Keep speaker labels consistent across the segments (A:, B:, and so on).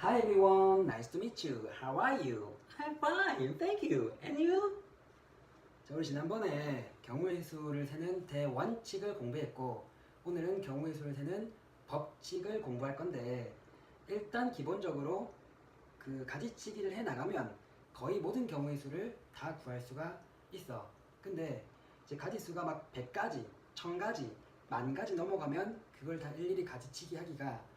A: Hi everyone, nice to meet you. How are you? I'm fine, thank you. And you? 자, 우리 지난번에 경우의 수를 세는 대원칙을 공부했고 오늘은 경우의 수를 세는 법칙을 공부할 건데 일단 기본적으로 그 가지치기를 해 나가면 거의 모든 경우의 수를 다 구할 수가 있어. 근데 이제 가지수가 막 100가지, 1000가지, 10,000가지 넘어가면 그걸 다 일일이 가지치기 하기가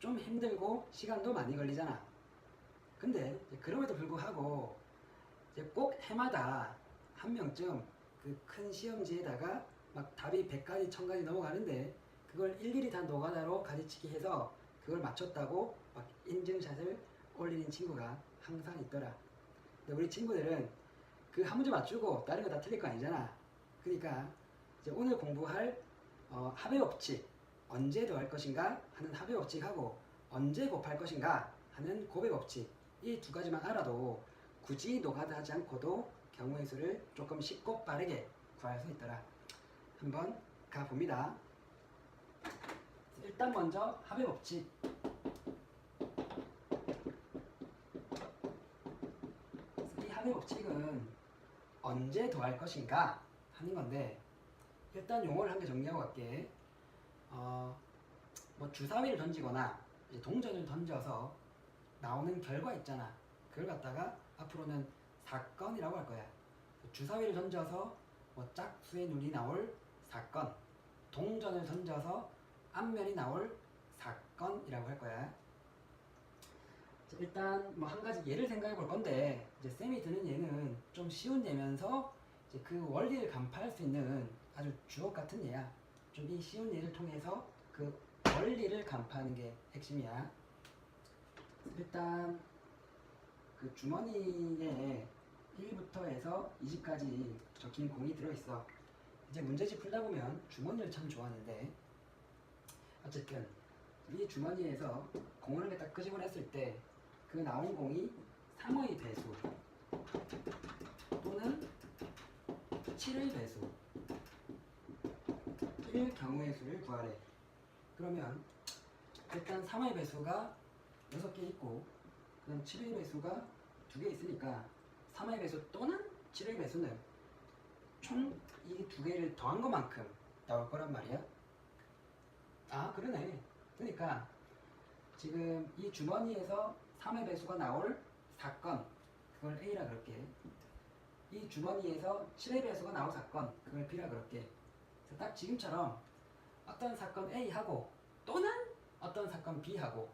A: 좀 힘들고 시간도 많이 걸리잖아. 근데 그럼에도 불구하고 이제 꼭 해마다 한 명쯤 그 큰 시험지에다가 막 답이 100가지, 1000가지 넘어가는데 그걸 일일이 다 노가다로 가지치기 해서 그걸 맞췄다고 막 인증샷을 올리는 친구가 항상 있더라. 근데 우리 친구들은 그 한 문제 맞추고 다른 거 다 틀릴 거 아니잖아. 그러니까 이제 오늘 공부할 합의 법칙, 언제 더할 것인가 하는 합의 법칙하고 언제 곱할 것인가 하는 곱의 법칙, 이 두 가지만 알아도 굳이 노가다 하지 않고도 경우의 수를 조금 쉽고 빠르게 구할 수 있더라. 한번 가봅니다. 일단 먼저 합의 법칙. 이 합의 법칙은 언제 더할 것인가 하는 건데 일단 용어를 한 개 정리하고 갈게. 뭐 주사위를 던지거나 이제 동전을 던져서 나오는 결과 있잖아. 그걸 갖다가 앞으로는 사건이라고 할 거야. 주사위를 던져서 뭐 짝수의 눈이 나올 사건, 동전을 던져서 앞면이 나올 사건이라고 할 거야. 자, 일단 뭐 한 가지 예를 생각해 볼 건데 이제 쌤이 드는 예는 좀 쉬운 예면서 이제 그 원리를 간파할 수 있는 아주 주옥 같은 예야. 좀 이 쉬운 예를 통해서 그 원리를 간파하는 게 핵심이야. 일단 그 주머니에 1부터 해서 20까지 적힌 공이 들어있어. 이제 문제집 풀다 보면 주머니를 참 좋아하는데 어쨌든 이 주머니에서 공을 이렇게 딱 끄집어냈을 때 그 나온 공이 3의 배수 또는 7의 배수 1 경우의 수를 구하래. 그러면 일단 3의 배수가 6개 있고 그다음 7의 배수가 2개 있으니까 3의 배수 또는 7의 배수는 총 이 두 개를 더한 것만큼 나올 거란 말이야. 아, 그러네. 그러니까 지금 이 주머니에서 3의 배수가 나올 사건, 그걸 A라 그럴게. 이 주머니에서 7의 배수가 나올 사건, 그걸 B라 그럴게. 그래서 딱 지금처럼 어떤 사건 A하고 또는 어떤 사건 B하고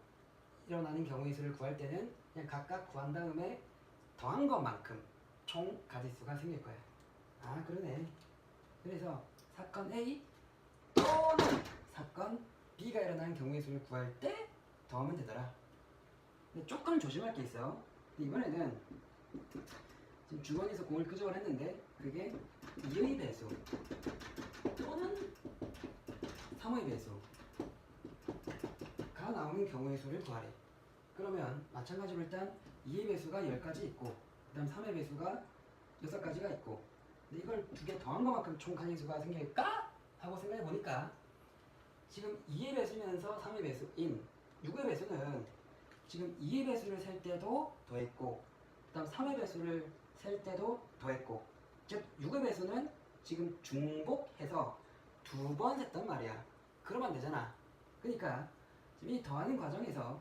A: 일어나는 경우의 수를 구할 때는 그냥 각각 구한 다음에 더한 것만큼 총 가지수가 생길 거야. 아, 그러네. 그래서 사건 A 또는 사건 B가 일어나는 경우의 수를 구할 때 더하면 되더라. 근데 조금 조심할 게 있어. 이번에는 지금 주머니에서 공을 끄집어 했는데 그게 2의 배수 또는 3의 배수가 나오는 경우의 수를 구하래. 그러면 마찬가지로 일단 2의 배수가 10가지 있고 그 다음 3의 배수가 6가지가 있고 근데 이걸 두 개 더한 것만큼 총 가지수가 생길까? 하고 생각해 보니까 지금 2의 배수면서 3의 배수인 6의 배수는 지금 2의 배수를 셀 때도 더했고 그 다음 3의 배수를 셀 때도 더했고 즉 6의 배수는 지금 중복해서 2번 셌단 말이야. 그러면 되잖아. 그러니까 지금 이 더하는 과정에서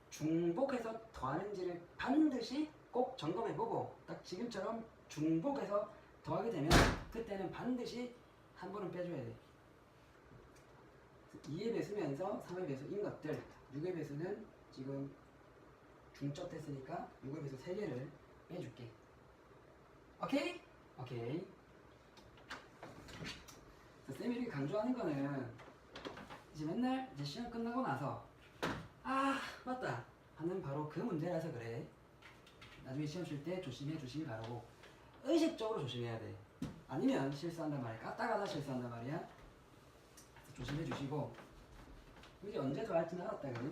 A: 중복해서 더하는지를 반드시 꼭 점검해보고 딱 지금처럼 중복해서 더하게 되면 그때는 반드시 한 번은 빼줘야 돼. 2의 배수면서 3의 배수인 것들 6의 배수는 지금 중첩 됐으니까 6의 배수 3개를 빼줄게. 오케이? 오케이. 쌤이 이렇게 강조하는 거는 이제 맨날 이제 시험 끝나고 나서 아 맞다 하는 바로 그 문제라서 그래. 나중에 시험 칠 때 조심해 주시기 바라고 의식적으로 조심해야 돼. 아니면 실수한단 말이야. 까딱하다 실수한단 말이야. 조심해 주시고 이제 언제 더할지는 알았다 그래.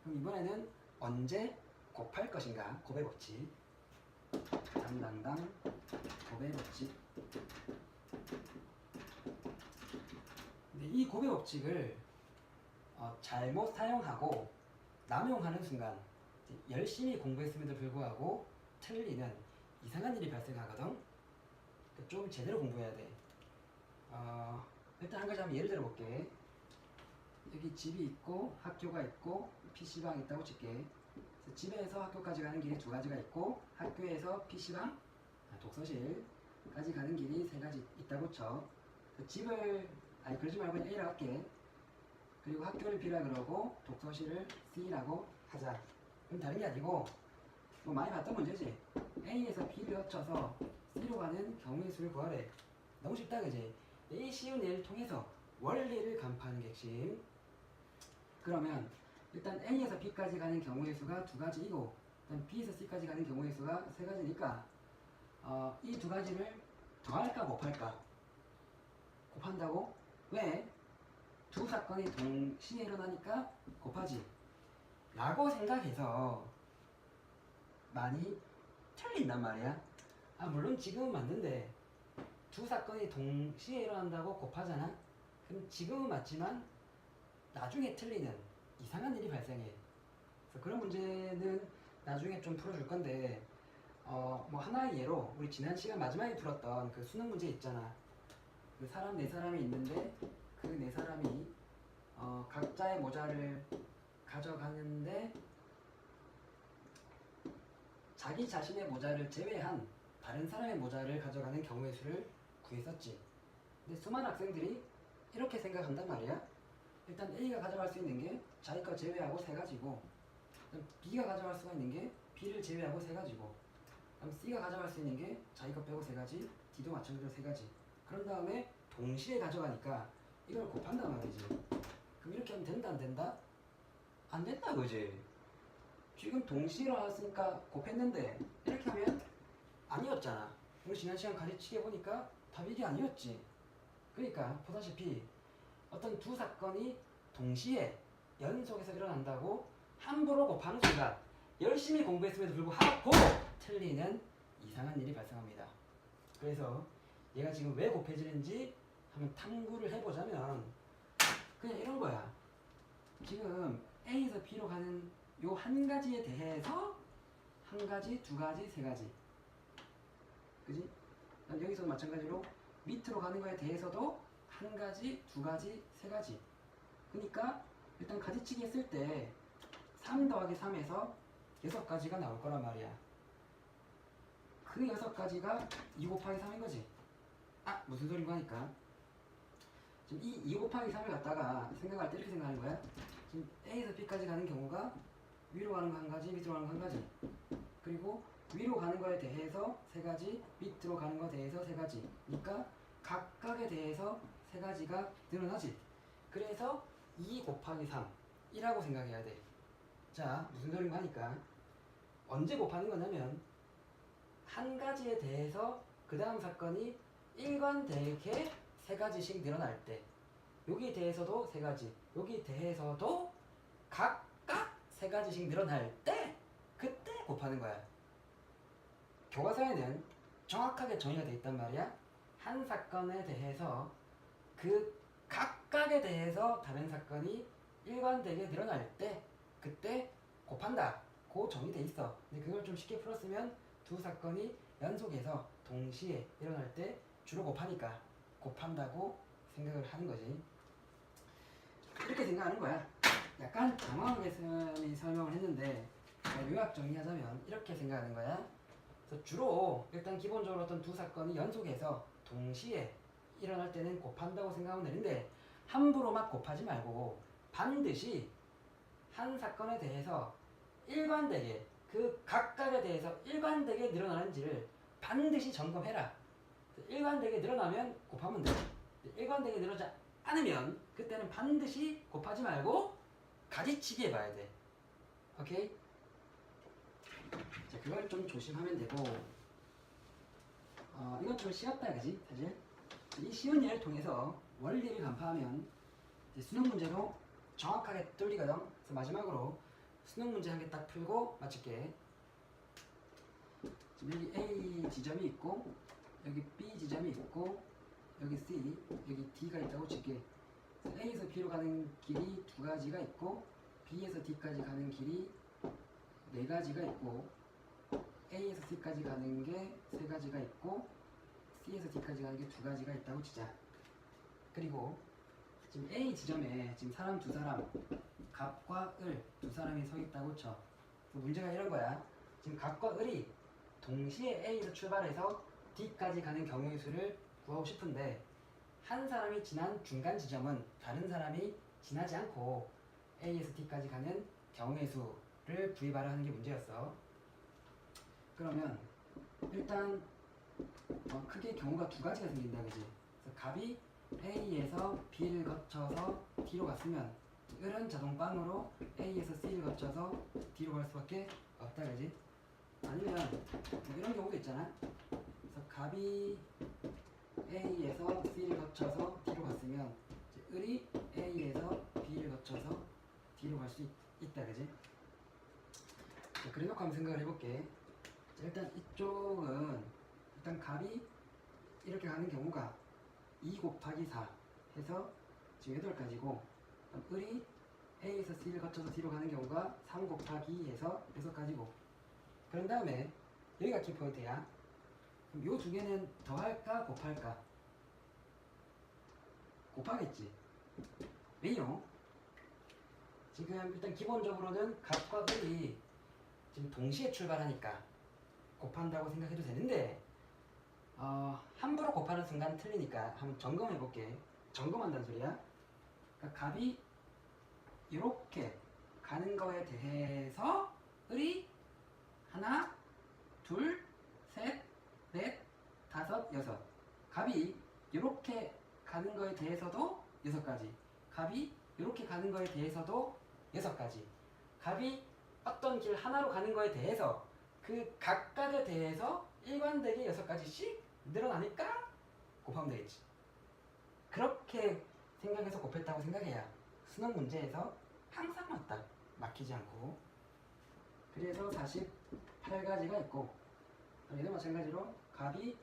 A: 그럼 이번에는 언제 곱할 것인가 곱의 법칙. 당당당 곱의 법칙. 근데 이 곱의 법칙을 잘못 사용하고 남용하는 순간 열심히 공부했음에도 불구하고 틀리는 이상한 일이 발생하거든. 좀 제대로 공부해야 돼. 일단 한 가지 한번 예를 들어 볼게. 여기 집이 있고 학교가 있고 PC방 있다고 칠게. 그래서 집에서 학교까지 가는 길이 두 가지가 있고 학교에서 PC방, 독서실까지 가는 길이 세 가지 있다고 쳐. 집을 그러지 말고 A라고 할게. 그리고 학교를 B라 그러고 독서실을 C라고 하자. 그럼 다른 게 아니고 뭐 많이 봤던 문제지. A에서 B를 합쳐서 C로 가는 경우의 수를 구하래. 너무 쉽다 그지? 이 쉬운 예를 통해서 원리를 간파하는 게 핵심. 그러면 일단 A에서 B까지 가는 경우의 수가 두 가지이고 일단 B에서 C까지 가는 경우의 수가 세 가지니까 이 두 가지를 더할까 곱할까? 곱한다고? 왜? 두 사건이 동시에 일어나니까 곱하지 라고 생각해서 많이 틀린단 말이야. 물론 지금은 맞는데 두 사건이 동시에 일어난다고 곱하잖아. 그럼 지금은 맞지만 나중에 틀리는 이상한 일이 발생해. 그래서 그런 문제는 나중에 좀 풀어줄 건데 뭐 하나의 예로 우리 지난 시간 마지막에 풀었던 그 수능 문제 있잖아. 그 사람 네 사람이 있는데 그 네 사람이 각자의 모자를 가져가는데 자기 자신의 모자를 제외한 다른 사람의 모자를 가져가는 경우의 수를 구했었지. 근데 수많은 학생들이 이렇게 생각한단 말이야. 일단 A가 가져갈 수 있는 게 자기 거 제외하고 세 가지고 B가 가져갈 수가 있는 게 B를 제외하고 세 가지고 그럼 C가 가져갈 수 있는 게 자기 거 빼고 세 가지, D도 마찬가지로 세 가지. 그런 다음에 동시에 가져가니까 이걸 곱한단 말이지. 그럼 이렇게 하면 된다 안 된다? 안 된다 그지? 지금 동시에 일어났으니까 곱했는데 이렇게 하면 아니었잖아. 우리 지난 시간 가르치게 보니까 답이 이게 아니었지. 그러니까 보다시피 어떤 두 사건이 동시에 연속해서 일어난다고 함부로 곱하는 순간 열심히 공부했음에도 불구하고 틀리는 이상한 일이 발생합니다. 그래서 얘가 지금 왜 곱해지는지 한번 탐구를 해보자면 그냥 이런 거야. 지금 A에서 B로 가는 요 한 가지에 대해서 한 가지, 두 가지, 세 가지. 그지? 여기서도 마찬가지로 밑으로 가는 거에 대해서도 한 가지, 두 가지, 세 가지. 그러니까 일단 가지치기 했을 때 3 더하기 3에서 6가지가 나올 거란 말이야. 그 6가지가 2 곱하기 3인 거지. 무슨 소리인가 하니까 지금 이 2 곱하기 3을 갖다가 생각할 때 이렇게 생각하는 거야. 지금 A에서 B까지 가는 경우가 위로 가는 거 한 가지, 밑으로 가는 거 한 가지. 그리고 위로 가는 거에 대해서 세 가지, 밑으로 가는 거에 대해서 세 가지. 그러니까 각각에 대해서 세 가지가 늘어나지. 그래서 2 곱하기 3이라고 생각해야 돼. 자, 무슨 소린가 하니까 언제 곱하는 거냐면 한 가지에 대해서 그 다음 사건이 일관되게 세 가지씩 늘어날 때 여기에 대해서도 세 가지, 여기에 대해서도 각각 세 가지씩 늘어날 때 그때 곱하는 거야. 교과서에는 정확하게 정의가 돼 있단 말이야. 한 사건에 대해서 그 각각에 대해서 다른 사건이 일관되게 늘어날 때 그때 곱한다. 고 정의돼 있어. 근데 그걸 좀 쉽게 풀었으면 두 사건이 연속해서 동시에 일어날 때 주로 곱하니까 곱한다고 생각을 하는 거지. 이렇게 생각하는 거야. 약간 장황하게 설명을 했는데 요약 정리하자면 이렇게 생각하는 거야. 그래서 주로 일단 기본적으로 어떤 두 사건이 연속해서 동시에 일어날 때는 곱한다고 생각하면 되는데 함부로 막 곱하지 말고 반드시 한 사건에 대해서 일관되게 그 각각에 대해서 일관되게 늘어나는지를 반드시 점검해라. 일관되게 늘어나면 곱하면 돼. 일관되게 늘어나지 않으면 그때는 반드시 곱하지 말고 가지치기 해봐야 돼. 오케이? 자, 그걸 좀 조심하면 되고 이건 좀 쉬웠다 그지? 사실 이 쉬운 예를 통해서 원리를 간파하면 이제 수능 문제도 정확하게 뚫리거든. 그래서 마지막으로 수능 문제 한 개 딱 풀고 마칠게. 지금 여기 A 지점이 있고 여기 B 지점이 있고 여기 C, 여기 D가 있다고 칠게. A에서 B로 가는 길이 두 가지가 있고 B에서 D까지 가는 길이 4가지가 있고 A에서 C까지 가는 게 3가지가 있고 C에서 D까지 가는 게 2가지가 있다고 치자. 그리고 지금 A 지점에 지금 사람 2사람, 갑과 을 2사람이 서 있다고 쳐. 그래서 문제가 이런 거야. 지금 갑과 을이 동시에 A에서 출발해서 D까지 가는 경우의 수를 구하고 싶은데 한 사람이 지난 중간 지점은 다른 사람이 지나지 않고 A에서 D까지 가는 경우의 수를 구입하려 하는 게 문제였어. 그러면 일단 크게 경우가 2가지가 생긴다, 그지? 그래서 갑이 A에서 B를 거쳐서 D로 갔으면 을은 자동빵으로 A에서 C를 거쳐서 D로 갈 수밖에 없다, 그지? 아니면 뭐 이런 경우도 있잖아. 그래서 갑이 A에서 C를 거쳐서 D로 갔으면 을이 A에서 B를 거쳐서 D로 갈 수 있다, 그지? 자, 그래놓고 한번 생각을 해볼게. 자, 일단 이쪽은 일단 갑이 이렇게 가는 경우가 2 곱하기 4 해서 지금 8가지고 을이 A에서 C를 거쳐서 D로 가는 경우가 3 곱하기 2 해서 6가지고 그런 다음에 여기가 키포인트야. 그럼 요 2개는 더할까 곱할까? 곱하겠지. 왜요? 지금 일단 기본적으로는 갑과 을이 지금 동시에 출발하니까 곱한다고 생각해도 되는데 함부로 곱하는 순간 틀리니까 한번 점검해 볼게. 점검한다는 소리야. 그러니까 갑이 이렇게 가는 거에 대해서 을이 하나, 둘, 셋, 넷, 다섯, 여섯. 갑이 이렇게 가는 거에 대해서도 6가지. 갑이 이렇게 가는 거에 대해서도 6가지. 갑이 어떤 길 하나로 가는 거에 대해서 그 각각에 대해서 일관되게 6가지씩 늘어나니까 곱하면 되겠지. 그렇게 생각해서 곱했다고 생각해야 수능 문제에서 항상 맞다. 막히지 않고. 그래서 48가지가 있고 얘도 마찬가지로 갑이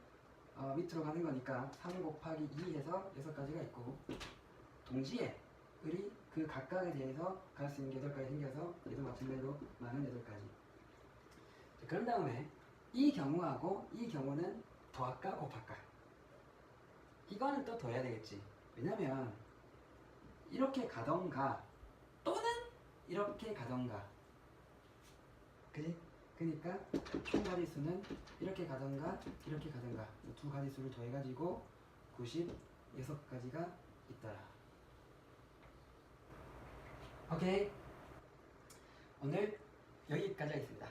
A: 밑으로 가는 거니까 3 곱하기 2 해서 6가지가 있고 동시에 을이 그 각각에 대해서 갈 수 있는 게 8가지 생겨서 얘도 마찬가지로 48가지. 그런 다음에 이 경우하고 이 경우는 더할까 곱할까? 이거는 또 더해야 되겠지. 왜냐면 이렇게 가던가 또는 이렇게 가던가, 그지? 그러니까 총 가지수는 이렇게 가던가 이렇게 가던가 2가지수를 더해가지고 96가지가 있더라. 오케이, 오늘 여기까지 하겠습니다.